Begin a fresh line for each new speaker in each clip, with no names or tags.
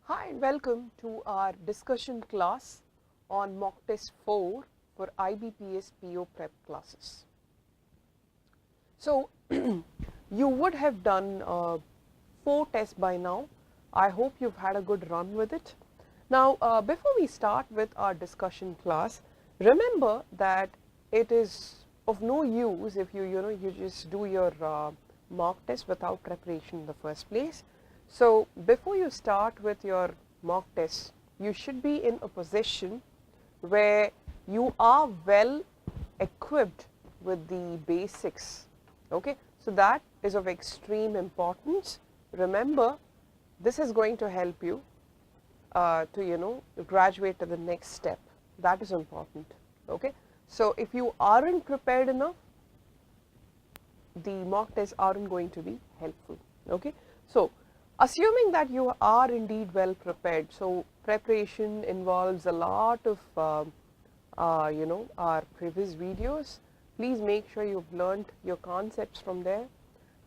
Hi and welcome to our discussion class on mock test 4 for IBPS PO prep classes. So you would have done 4 tests by now. I hope you've had a good run with it. Now before we start with our discussion class, remember that it is of no use if you just do your mock test without preparation in the first place. So before you start with your mock test, you should be in a position where you are well equipped with the basics. Okay, so that is of extreme importance. Remember, this is going to help you to graduate to the next step. That is important. Okay, so if you aren't prepared enough, the mock tests aren't going to be helpful. Okay, so assuming that you are indeed well prepared, so preparation involves a lot of our previous videos. Please make sure you've learned your concepts from there,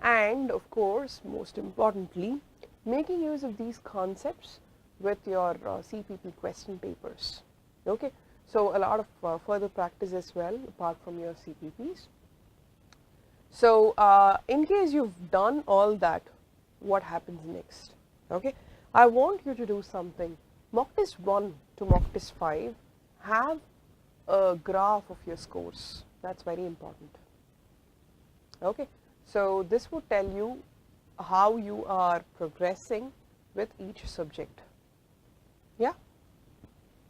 and of course most importantly making use of these concepts with your CPP question papers. Okay, so a lot of further practice as well apart from your CPPs. So in case you've done all that, what happens next? Okay, I want you to do something. Mock test 1 to mock test 5 have a graph of your scores. That's very important. Okay, so this would tell you how you are progressing with each subject. Yeah,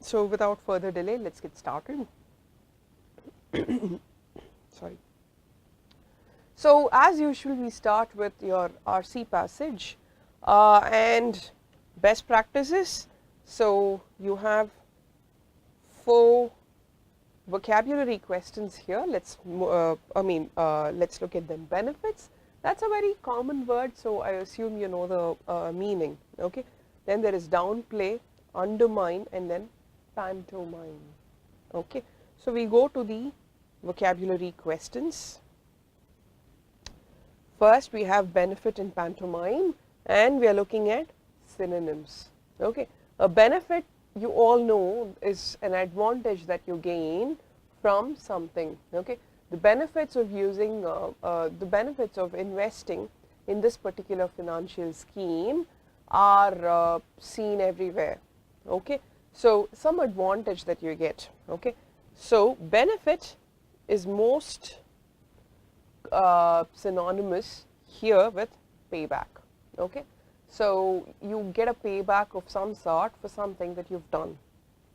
so without further delay, let's get started. Sorry. So as usual, we start with your RC passage and best practices. So you have 4 vocabulary questions here. Let's let's look at them. Benefits, that's a very common word, so I assume you know the meaning. Okay, then there is downplay, undermine, and then pantomime. Okay, so we go to the vocabulary questions. First we have benefit and pantomime, and we are looking at synonyms. Okay, a benefit, you all know, is an advantage that you gain from something. Okay, the benefits of using the benefits of investing in this particular financial scheme are seen everywhere. Okay, so some advantage that you get. Okay, so benefit is most synonymous here with payback. Okay, so you get a payback of some sort for something that you've done.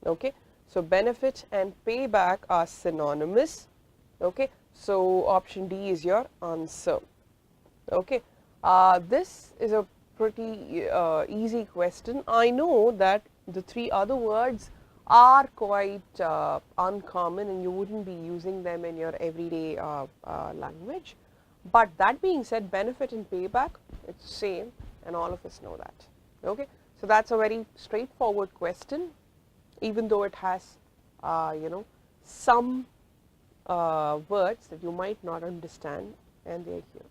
Okay, so benefit and payback are synonymous. Okay, so option D is your answer. Okay, this is a pretty easy question. I know that the 3 other words are quite uncommon and you wouldn't be using them in your everyday language, but that being said, benefit and payback, it's same and all of us know that. Okay, so that's a very straightforward question, even though it has some words that you might not understand, and they're here.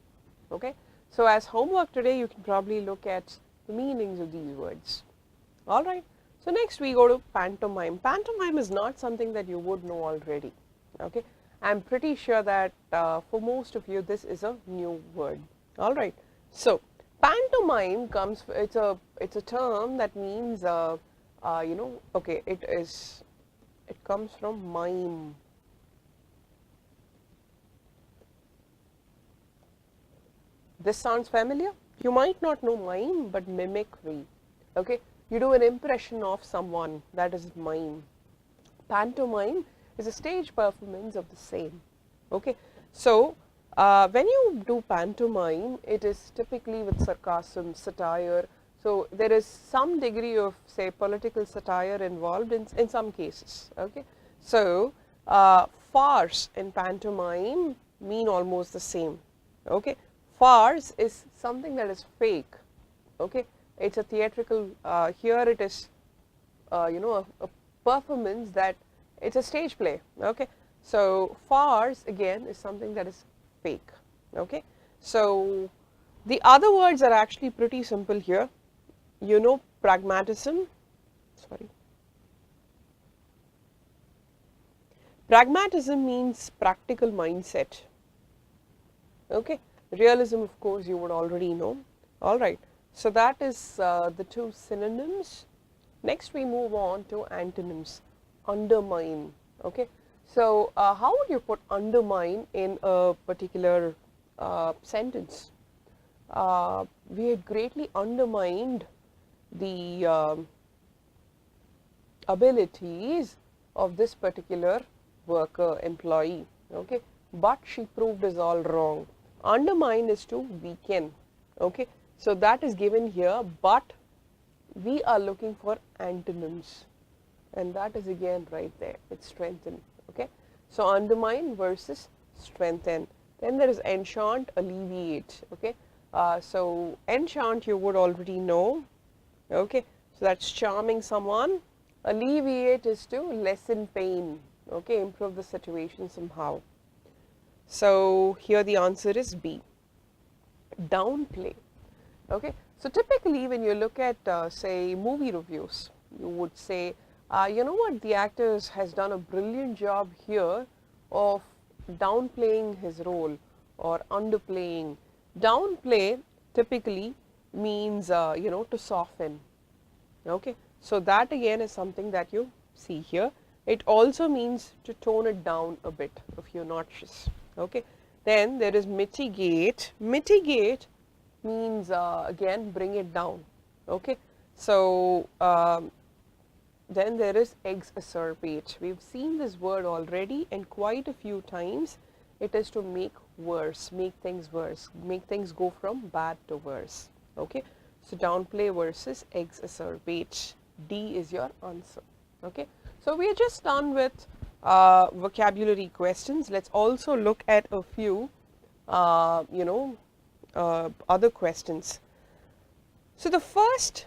Okay, so as homework today, you can probably look at the meanings of these words. All right. So next we go to pantomime. Pantomime is not something that you would know already. Okay, I'm pretty sure that for most of you this is a new word. All right. So pantomime comes. It's a term that means Okay, it comes from mime. This sounds familiar? You might not know mime, but mimicry. Okay. You do an impression of someone, that is mime. Pantomime is a stage performance of the same. Okay, so when you do pantomime, it is typically with sarcasm, satire. So there is some degree of, say, political satire involved in some cases. Okay, so farce and pantomime mean almost the same. Okay, farce is something that is fake. Okay, it's a theatrical, here it is a performance, that it's a stage play. Okay, so farce again is something that is fake. Okay, so the other words are actually pretty simple here. pragmatism, sorry. Pragmatism means practical mindset. Okay. Realism, of course, you would already know. All right. So that is the two synonyms. Next, we move on to antonyms. Undermine. Okay. So how would you put undermine in a particular sentence? We had greatly undermined the abilities of this particular worker, employee, okay, but she proved us all wrong. Undermine is to weaken, okay, so that is given here, but we are looking for antonyms, and that is again right there, it's strengthen, okay. So undermine versus strengthen. Then there is enchant, alleviate, okay. So enchant you would already know, okay, so that's charming someone. Alleviate is to lessen pain, okay, improve the situation somehow. So here the answer is B. Downplay, okay. So typically when you look at say movie reviews, you would say, you know what, the actor has done a brilliant job here of downplaying his role or underplaying. Downplay typically means you know, to soften, okay. So that again is something that you see here. It also means to tone it down a bit a few notches, okay. Then there is mitigate. Mitigate means again bring it down, okay. So then there is exacerbate. We've seen this word already and quite a few times. It is to make worse, make things worse, make things go from bad to worse, okay. So downplay versus exacerbate. D is your answer, okay. So we are just done with vocabulary questions. Let's also look at a few you know, other questions. So the first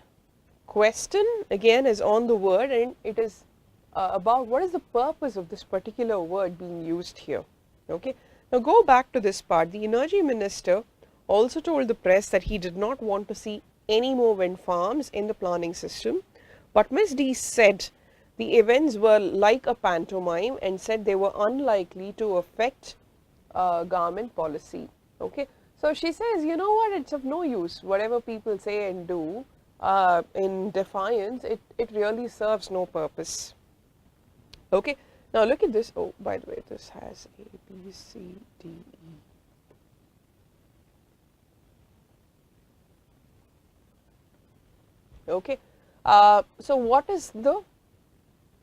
question again is on the word, and it is about what is the purpose of this particular word being used here, okay. Now go back to this part. The Energy Minister also told the press that he did not want to see any more wind farms in the planning system, but Ms. D said the events were like a pantomime and said they were unlikely to affect government policy, okay. So she says, you know what, it's of no use whatever people say and do in defiance, it really serves no purpose, okay. Now look at this. Oh, by the way, this has A, B, C, D, E. Okay. So what is the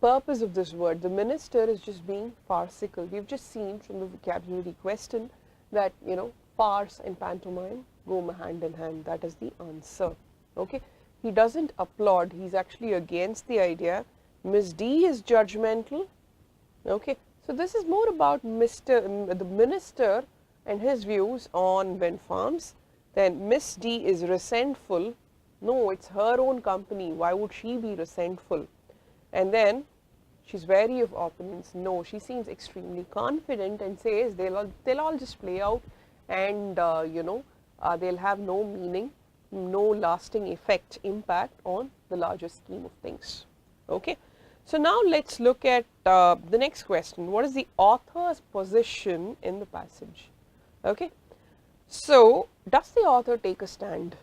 purpose of this word? The minister is just being farcical. We've just seen from the vocabulary question that, you know, farce and pantomime go hand in hand. That is the answer, okay. He doesn't applaud. He's actually against the idea. Ms. D is judgmental, okay. So this is more about the minister and his views on wind farms. Then Miss D is resentful. No, it's her own company. Why would she be resentful? And then she's wary of opponents. No, she seems extremely confident and says they'll all just play out, and you know, they'll have no meaning, no lasting impact on the larger scheme of things, okay. So now let's look at the next question. What is the author's position in the passage, okay. So does the author take a stand?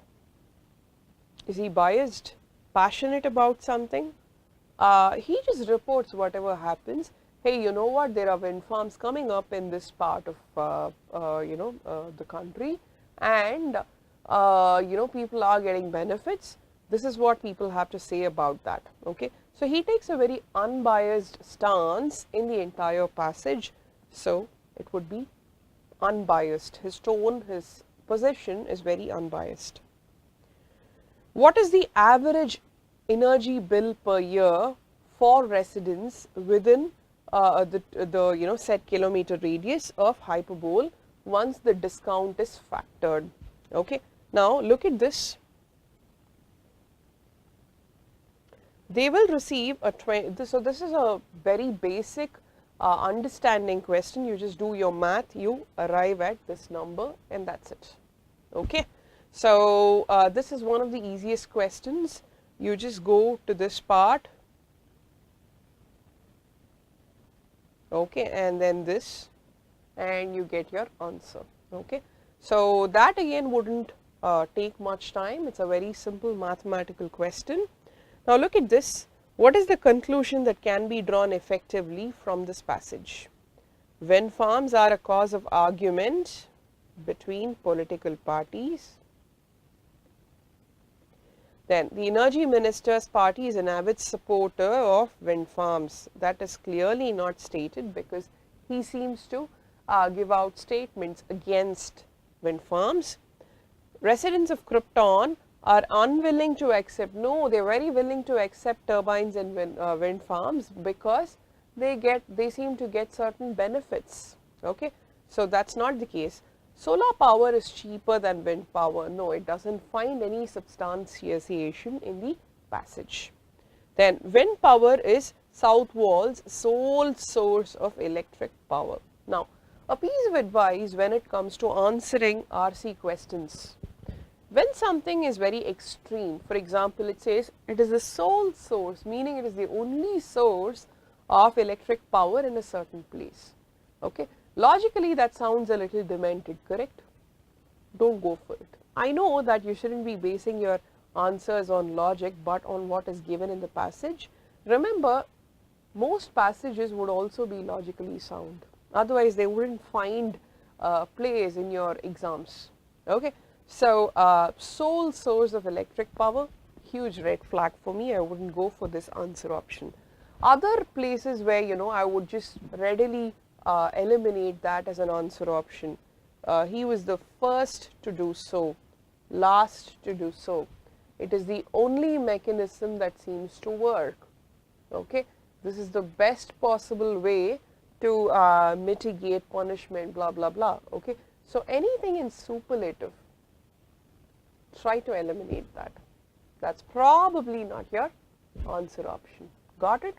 Is he biased, passionate about something? He just reports whatever happens. Hey, you know what, there are wind farms coming up in this part of you know, the country, and you know, people are getting benefits. This is what people have to say about that, okay. So he takes a very unbiased stance in the entire passage, so it would be unbiased. His tone, his position is very unbiased. What is the average energy bill per year for residents within the you know, set kilometer radius of hyperbole once the discount is factored, okay. Now look at this. They will receive a so this is a very basic understanding question. You just do your math, you arrive at this number, and that's it, okay. So this is one of the easiest questions. you just go to this part, okay, and then this, and you get your answer. Okay. So, that again wouldn't take much time, it is a very simple mathematical question. Now, look at this, what is the conclusion that can be drawn effectively from this passage? Wind farms are a cause of argument between political parties. Then, the Energy Minister's party is an avid supporter of wind farms. That is clearly not stated because he seems to give out statements against wind farms. Residents of Krypton are unwilling to accept, no, they are very willing to accept turbines and wind farms because they seem to get certain benefits. Okay. So, that is not the case. Solar power is cheaper than wind power. No, it does not find any substantiation in the passage. Then, wind power is Southwall's sole source of electric power. Now, a piece of advice when it comes to answering RC questions. When something is very extreme, for example, it says it is the sole source, meaning it is the only source of electric power in a certain place. Okay. Logically, that sounds a little demented, correct? Do not go for it. I know that you should not be basing your answers on logic, but on what is given in the passage. Remember, most passages would also be logically sound, otherwise they would not find place in your exams. Okay. So, sole source of electric power, huge red flag for me, I would not go for this answer option. Other places where I would just readily eliminate that as an answer option. He was the first to do so, last to do so. It is the only mechanism that seems to work. Okay. This is the best possible way to mitigate punishment, blah, blah, blah. Okay. So, anything in superlative, try to eliminate that. That is probably not your answer option. Got it?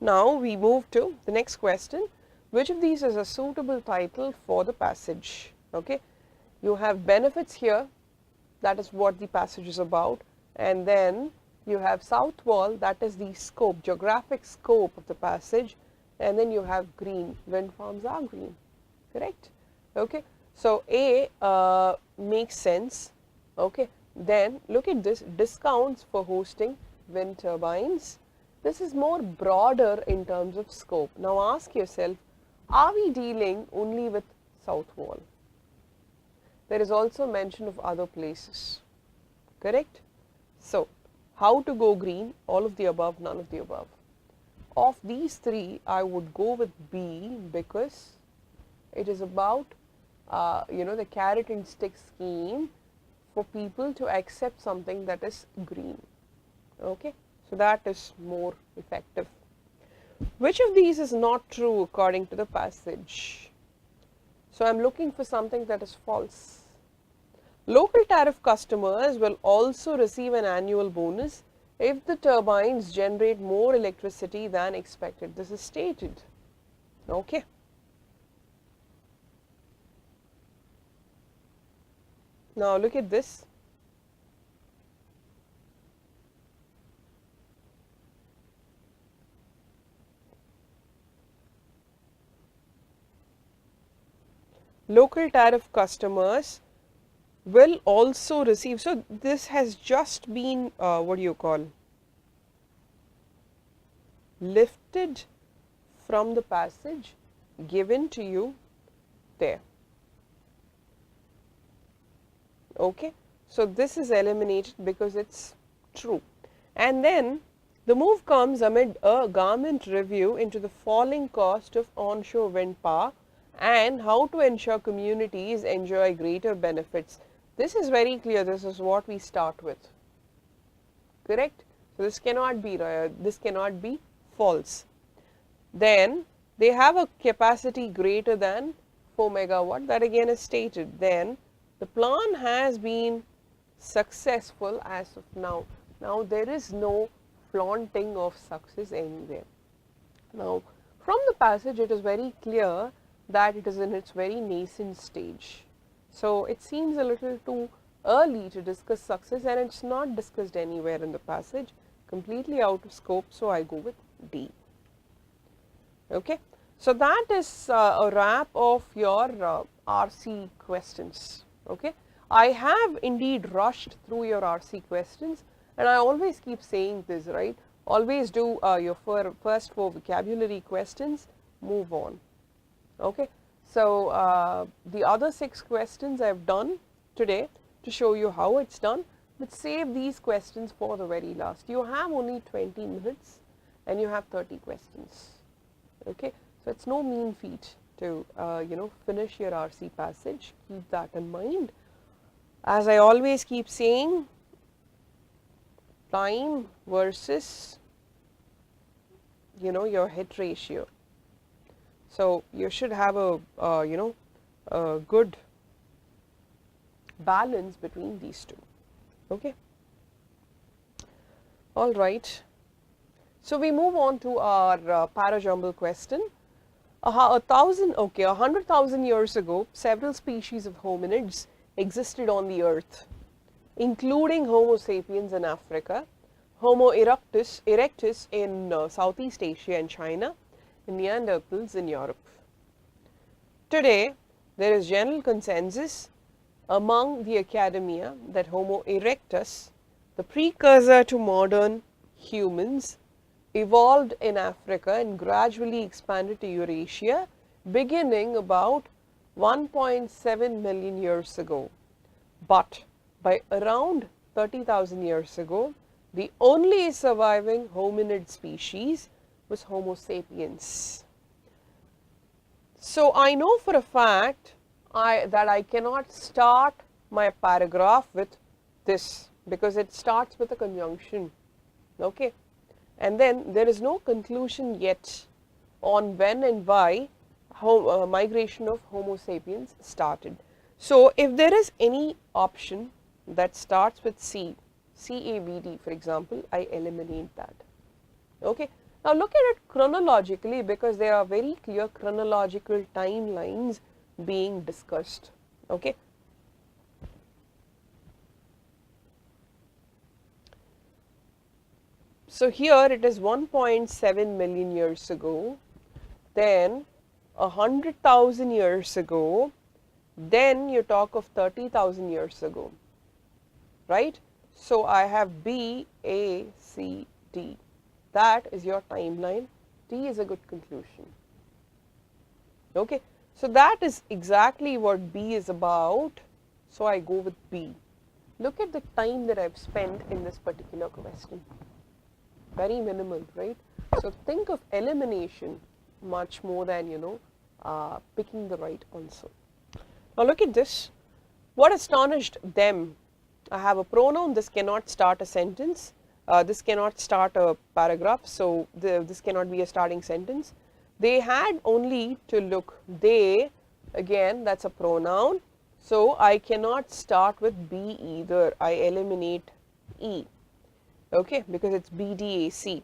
Now, we move to the next question. Which of these is a suitable title for the passage? Okay. You have benefits here, that is what the passage is about, and then you have Southwall, that is the scope, geographic scope of the passage, and then you have green, wind farms are green, correct? Okay. So, A makes sense. Okay. Then look at this, discounts for hosting wind turbines. This is more broader in terms of scope. Now, ask yourself, are we dealing only with Southwall? There is also mention of other places, correct? So, how to go green? All of the above, none of the above. Of these three, I would go with B because it is about the carrot and stick scheme for people to accept something that is green. Okay. So, that is more effective. Which of these is not true according to the passage? So, I am looking for something that is false. Local tariff customers will also receive an annual bonus if the turbines generate more electricity than expected. This is stated. Okay. Now, look at this. Local tariff customers will also receive. So, this has just been what do you call, lifted from the passage, given to you there. Okay. So, this is eliminated because it is true. And then the move comes amid a government review into the falling cost of onshore wind power and how to ensure communities enjoy greater benefits. This is very clear, this is what we start with, correct? So, this cannot be false. Then they have a capacity greater than 4 megawatt, that again is stated. Then the plan has been successful as of now. Now, there is no flaunting of success anywhere. Now, from the passage it is very clear that it is in its very nascent stage. So, it seems a little too early to discuss success, and it's not discussed anywhere in the passage, completely out of scope, so I go with D. Okay. So that is a wrap of your RC questions. Okay. I have indeed rushed through your RC questions, and I always keep saying this, right? Always do your first 4 vocabulary questions, move on. Okay. So the other 6 questions I have done today to show you how it's done, but save these questions for the very last. You have only 20 minutes and you have 30 questions. Okay. So it's no mean feat to finish your RC passage. Keep that in mind. As I always keep saying, time versus your hit ratio. So you should have a a good balance between these two. Okay. All right. So we move on to our parajumble question. 100,000 years ago, several species of hominids existed on the earth, including Homo sapiens in Africa, Homo erectus in Southeast Asia and China, and Neanderthals in Europe. Today, there is general consensus among the academia that Homo erectus, the precursor to modern humans, evolved in Africa and gradually expanded to Eurasia, beginning about 1.7 million years ago. But by around 30,000 years ago, the only surviving hominid species was Homo sapiens. So I know for a fact that I cannot start my paragraph with this, because it starts with a conjunction. Okay. And then there is no conclusion yet on when and why migration of Homo sapiens started. So if there is any option that starts with C, CABD for example, I eliminate that. Okay. Now look at it chronologically, because there are very clear chronological timelines being discussed. Okay. So here it is 1.7 million years ago, then 100,000 years ago, then you talk of 30,000 years ago, right? So I have B, A, C, D. That is your timeline. D is a good conclusion. Okay. So that is exactly what B is about. So I go with B. Look at the time that I've spent in this particular question. Very minimal, right? So think of elimination much more than picking the right answer. Now look at this. What astonished them? I have a pronoun. This cannot start a sentence. This cannot start a paragraph. So this cannot be a starting sentence. They had only to look. They, again, that's a pronoun. So I cannot start with B either. I eliminate E. Okay, because it's BDAC.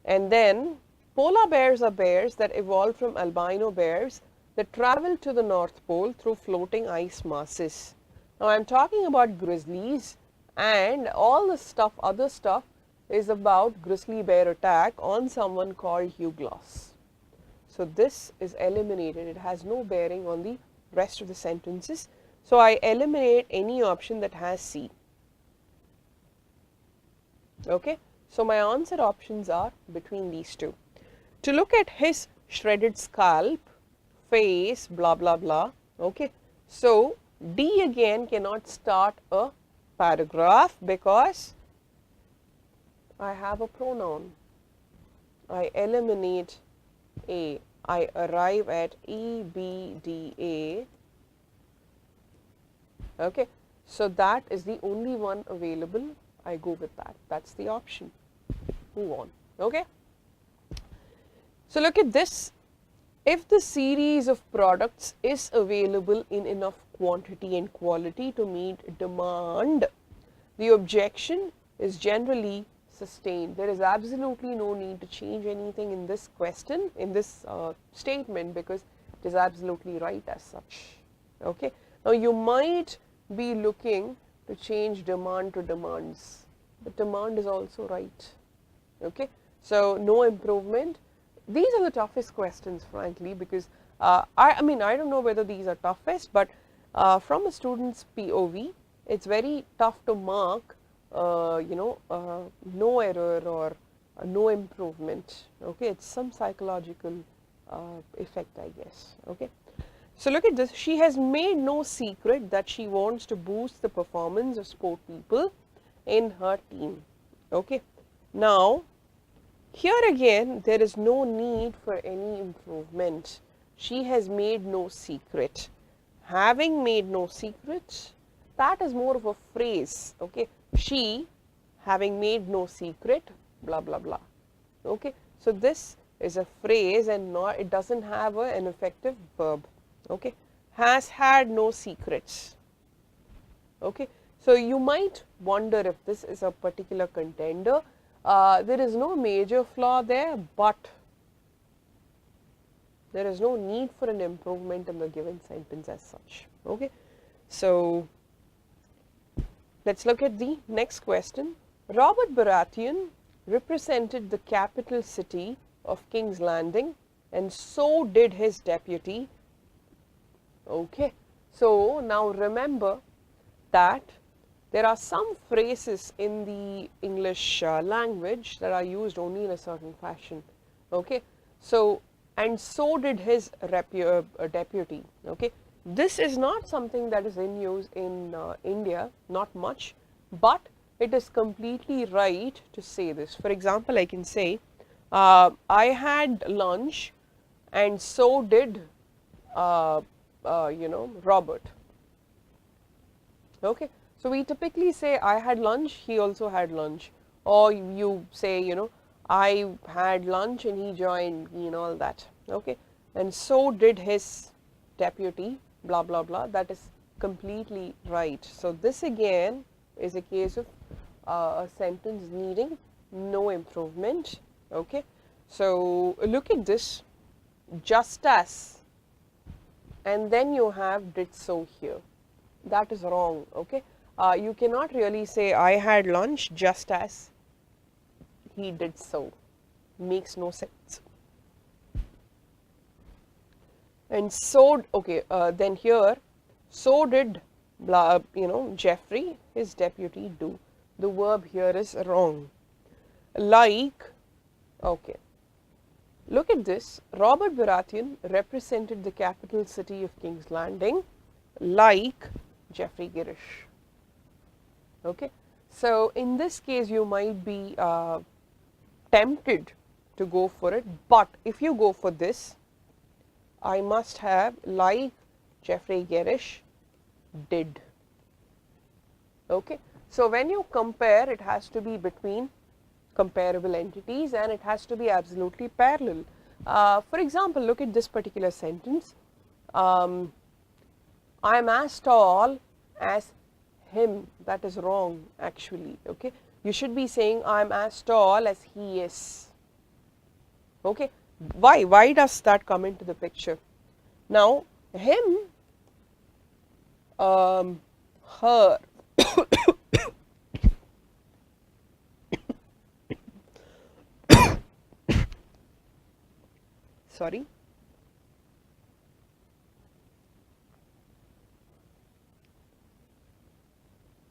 And then polar bears are bears that evolved from albino bears that travel to the North Pole through floating ice masses. Now I'm talking about grizzlies, and all the stuff, other stuff is about grizzly bear attack on someone called Hugh Glass. So this is eliminated. It has no bearing on the rest of the sentences. So I eliminate any option that has C. Okay. So my answer options are between these two. To look at his shredded scalp, face, blah, blah, blah. Okay. So D again cannot start a paragraph because I have a pronoun. I eliminate A. I arrive at EBDA. Okay. So that is the only one available. I go with that. That's the option. Move on. Okay. So look at this. If the series of products is available in enough quantity and quality to meet demand, the objection is generally sustained. There is absolutely no need to change anything in this question, in this statement, because it is absolutely right as such. Okay. Now you might be looking to change demand to demands. The demand is also right. Okay, so no improvement. These are the toughest questions, frankly, because I mean, I don't know whether these are toughest, but from a student's POV, it's very tough to mark, no error or no improvement. Okay, it's some psychological effect, I guess. Okay, so look at this. She has made no secret that she wants to boost the performance of sport people in her team. Okay, now here again there is no need for any improvement. She has made no secret. Having made no secret, that is more of a phrase. Okay, she having made no secret, blah blah blah. Okay, so this is a phrase and not, it doesn't have an effective verb. Okay, has had no secrets. Okay, so you might wonder if this is a particular contender. There is no major flaw there, but there is no need for an improvement in the given sentence as such. Okay, so let's look at the next question. Robert Baratheon represented the capital city of King's Landing, and so did his deputy. Okay, so now remember that there are some phrases in the English language that are used only in a certain fashion. Okay, so and so did his deputy. Okay, this is not something that is in use in India, not much, but it is completely right to say this. For example, I can say, I had lunch and so did Robert. Okay, so we typically say I had lunch, he also had lunch, or you say, I had lunch and he joined me and all that. Okay, and so did his deputy, blah blah blah. That is completely right. So this again is a case of a sentence needing no improvement. Okay, so look at this, just as, and then you have did so here. That is wrong. Okay, you cannot really say I had lunch just as he did so. Makes no sense. And so, okay, then here, so did blah, Jeffrey, his deputy, do. The verb here is wrong. Like, okay, look at this. Robert Baratheon represented the capital city of King's Landing like Jeffrey Girish. Okay, so in this case you might be tempted to go for it, but if you go for this, I must have like Jeffrey Girish did. Okay, so when you compare, it has to be between comparable entities and it has to be absolutely parallel. For example, look at this particular sentence. I am as tall as him. That is wrong, actually. Okay, you should be saying I am as tall as he is. Okay, why does that come into the picture? Now him, her, sorry,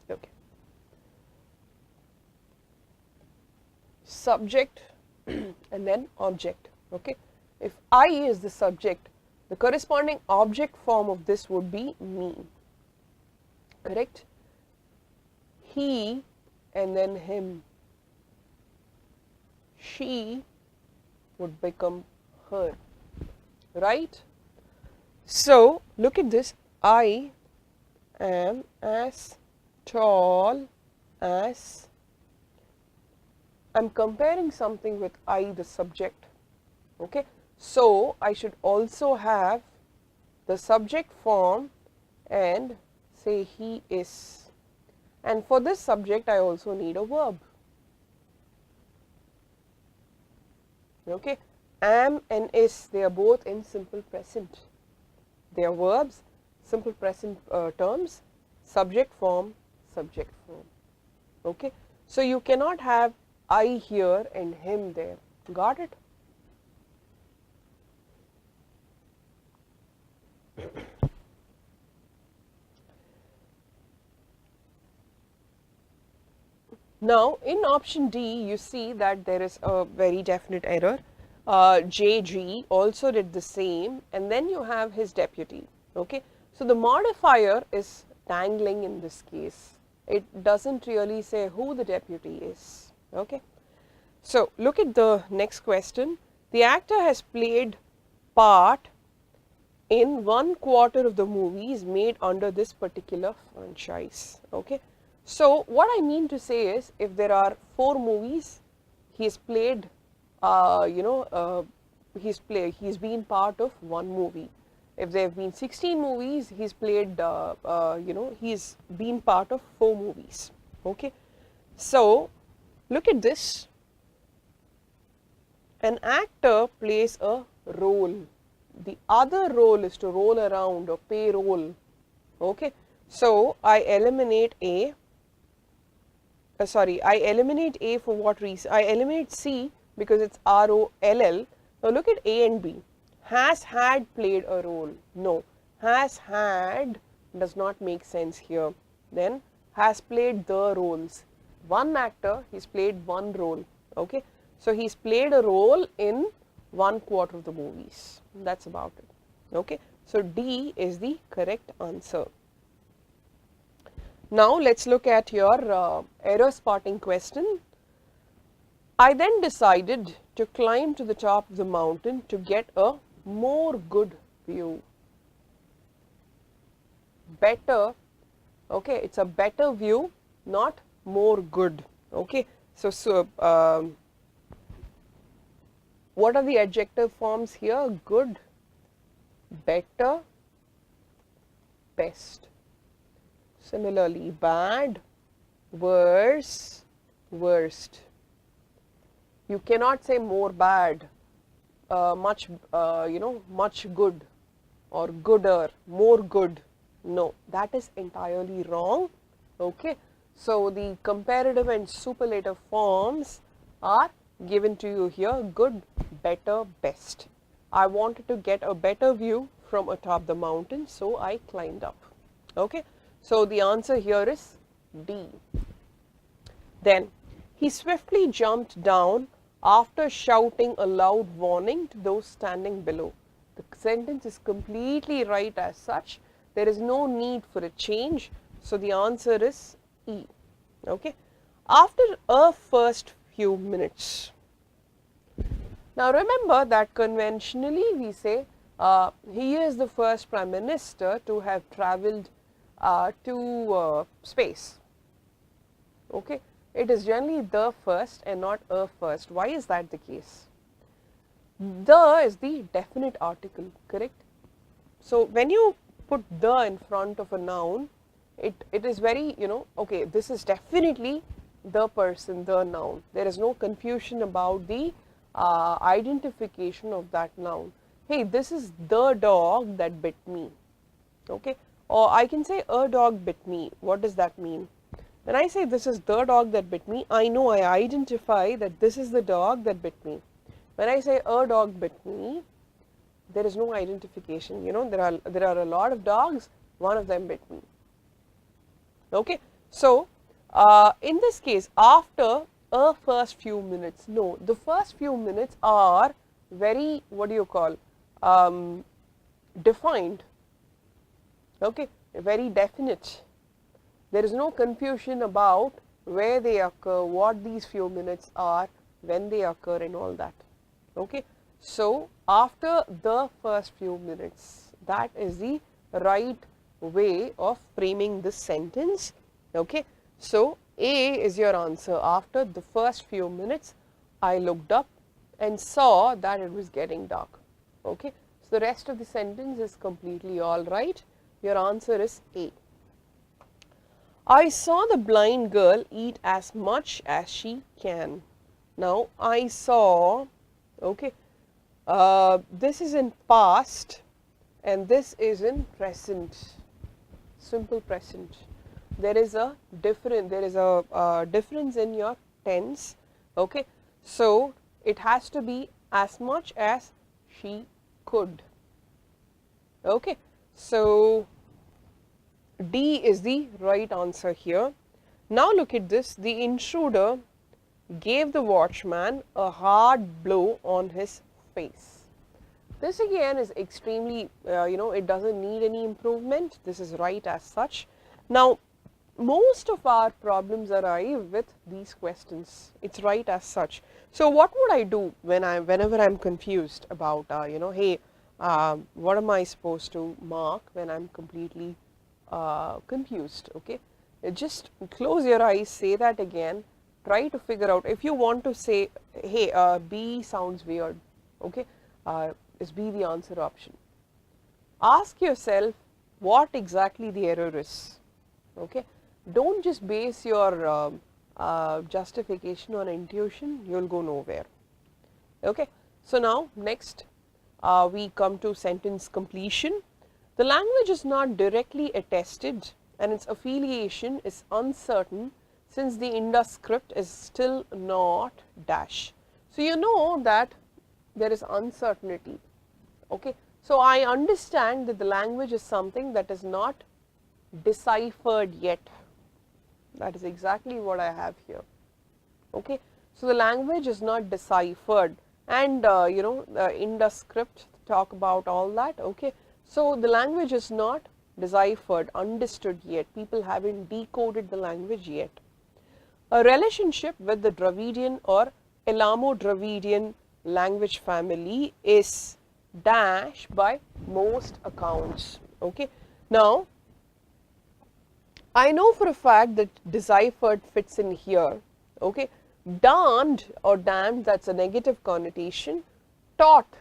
okay, subject and then object. Okay, if I is the subject, the corresponding object form of this would be me, correct? He and then him, she would become her, right? So look at this, I am as tall as, I'm comparing something with I, the subject. Okay, so I should also have the subject form and say he is, and for this subject I also need a verb. Okay, am and is, they are both in simple present. They are verbs, simple present terms, subject form, subject form. Okay, so you cannot have I here and him there. Got it? Now, in option D, you see that there is a very definite error. JG also did the same, and then you have his deputy. Okay, so the modifier is tangling in this case. It doesn't really say who the deputy is. Okay, so look at the next question. The actor has played part in 1/4 of the movies made under this particular franchise. Okay, so what I mean to say is, if there are 4 movies, he's played, he's been part of 1 movie. If there have been 16 movies, he's played, he's been part of 4 movies. Okay, so look at this. An actor plays a role. The other role is to roll around or pay roll. Okay, so I eliminate A. I eliminate A for what reason? I eliminate C because it's ROLL. Now look at A and B. Has had played a role. No, has had does not make sense here. Then has played the roles. One actor, he's played 1 role. Okay, so he's played a role in 1/4 of the movies. That's about it. Okay, so D is the correct answer. Now let's look at your error spotting question. I then decided to climb to the top of the mountain to get a more good view. Better, okay, it's a better view, not more good. Okay, so what are the adjective forms here? Good, better, best. Similarly, bad, worse, worst. You cannot say more bad, much good, or gooder, more good. No, that is entirely wrong. Okay, so the comparative and superlative forms are given to you here: good, better, best. I wanted to get a better view from atop the mountain, so I climbed up. Okay, so the answer here is D. Then, he swiftly jumped down after shouting a loud warning to those standing below. The sentence is completely right as such. There is no need for a change, so the answer is E. Okay, after a first few minutes. Now remember that conventionally we say he is the first Prime Minister to have travelled to space. Okay, it is generally the first and not a first. Why is that the case? The is the definite article, correct? So when you put the in front of a noun, it is very, okay, this is definitely the person, the noun. There is no confusion about the identification of that noun. Hey, this is the dog that bit me. Okay, or I can say a dog bit me. What does that mean? When I say this is the dog that bit me, I know, I identify that this is the dog that bit me. When I say a dog bit me, there is no identification. There are a lot of dogs, one of them bit me. Okay, so in this case, after a first few minutes, no, the first few minutes are very, what do you call, defined. Okay, very definite. There is no confusion about where they occur, what these few minutes are, when they occur, and all that. Okay, so after the first few minutes, that is the right way of framing this sentence. Okay, so A is your answer. After the first few minutes, I looked up and saw that it was getting dark. Okay, so the rest of the sentence is completely all right. Your answer is A. I saw the blind girl eat as much as she can. Now, I saw, okay, this is in past and this is in present, simple present. there is a difference in your tense. Okay, so it has to be as much as she could. Okay, so D is the right answer here. Now look at this. The intruder gave the watchman a hard blow on his face. This again is extremely, it doesn't need any improvement. This is right as such. Now, most of our problems arrive with these questions. It's right as such. So, what would I do whenever I'm confused about, hey, what am I supposed to mark when I'm completely confused? Okay, just close your eyes, say that again, try to figure out. If you want to say, hey, B sounds weird, okay, is B the answer option? Ask yourself what exactly the error is. Okay, don't just base your justification on intuition, you'll go nowhere. Okay, so now next we come to sentence completion. The language is not directly attested and its affiliation is uncertain since the Indus script is still not dash. So, you know that there is uncertainty. Okay, so I understand that the language is something that is not deciphered yet. That is exactly what I have here. Okay, so the language is not deciphered, and the Indus script talk about all that. Okay, so the language is not deciphered, understood yet. People haven't decoded the language yet. A relationship with the Dravidian or Elamo-Dravidian language family is dash by most accounts. Okay, now I know for a fact that deciphered fits in here. Okay, darned or damned, that's a negative connotation. Taught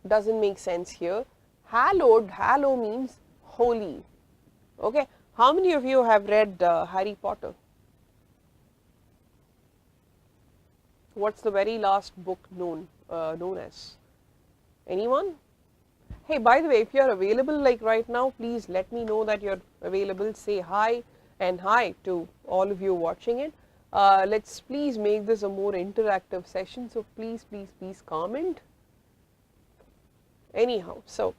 doesn't make sense here. Hallowed, hallow means holy. Okay, how many of you have read Harry Potter? What's the very last book known as? Anyone? Hey, by the way, if you're available like right now, please let me know that you're available. Say hi and hi to all of you watching it. Let's please make this a more interactive session. So please comment. Anyhow, so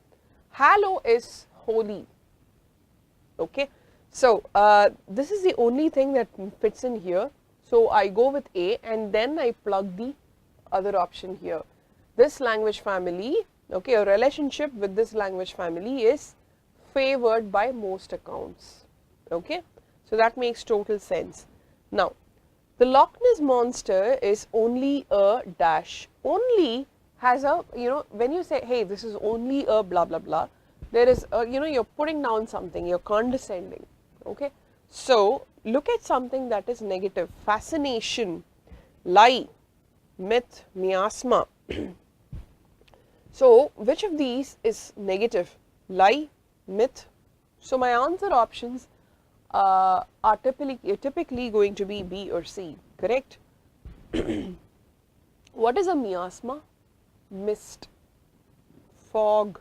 hallow is holy. Okay, so this is the only thing that fits in here. So I go with A and then I plug the other option here. This language family, okay, a relationship with this language family is favored by most accounts. Okay, so that makes total sense. Now, the Loch Ness monster is only a dash. Only has a, when you say, hey, this is only a blah blah blah, there is a, you're putting down something, you're condescending. Okay, so look at something that is negative. Fascination, lie, myth, miasma. So which of these is negative? Lie, myth. So my answer options are typically going to be B or C, correct? What is a miasma? Mist, fog.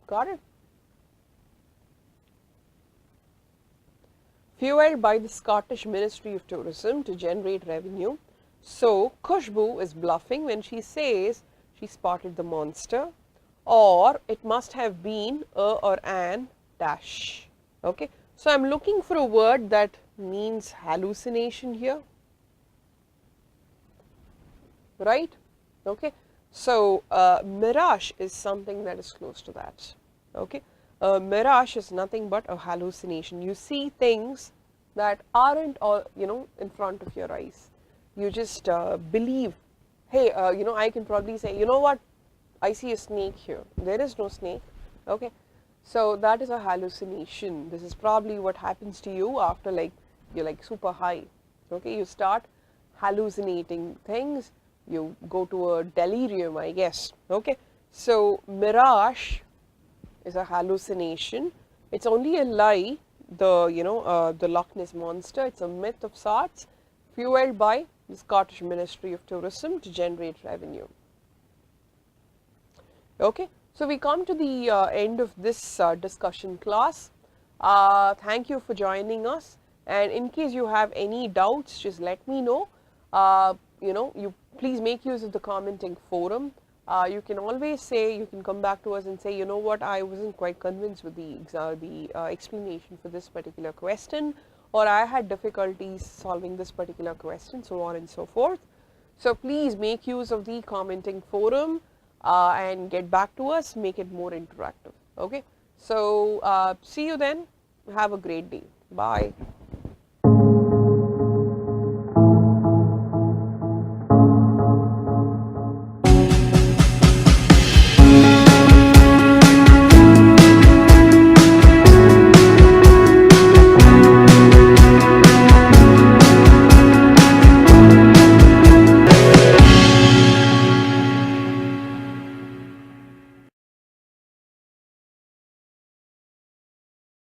Got it? Fueled by the Scottish Ministry of Tourism to generate revenue. So Khushbu is bluffing when she says she spotted the monster, or it must have been a or an dash. Okay, so I'm looking for a word that means hallucination here, right? Okay, so mirage is something that is close to that. Okay, mirage is nothing but a hallucination. You see things that aren't all, in front of your eyes. You just believe, hey, I can probably say, you know what, I see a snake here. There is no snake. Okay, so that is a hallucination. This is probably what happens to you after you're like super high. Okay, you start hallucinating things. You go to a delirium, I guess. Okay, so mirage is a hallucination. It's only a lie. The Loch Ness monster, it's a myth of sorts, fueled by the Scottish Ministry of Tourism to generate revenue. Okay, So we come to the end of this discussion class. Thank you for joining us, and in case you have any doubts, just let me know. You please make use of the commenting forum. You can always say, you can come back to us and say, you know what, I wasn't quite convinced with the explanation for this particular question, or I had difficulties solving this particular question, so on and so forth. So please make use of the commenting forum and get back to us, make it more interactive. Okay. So see you then. Have a great day. Bye.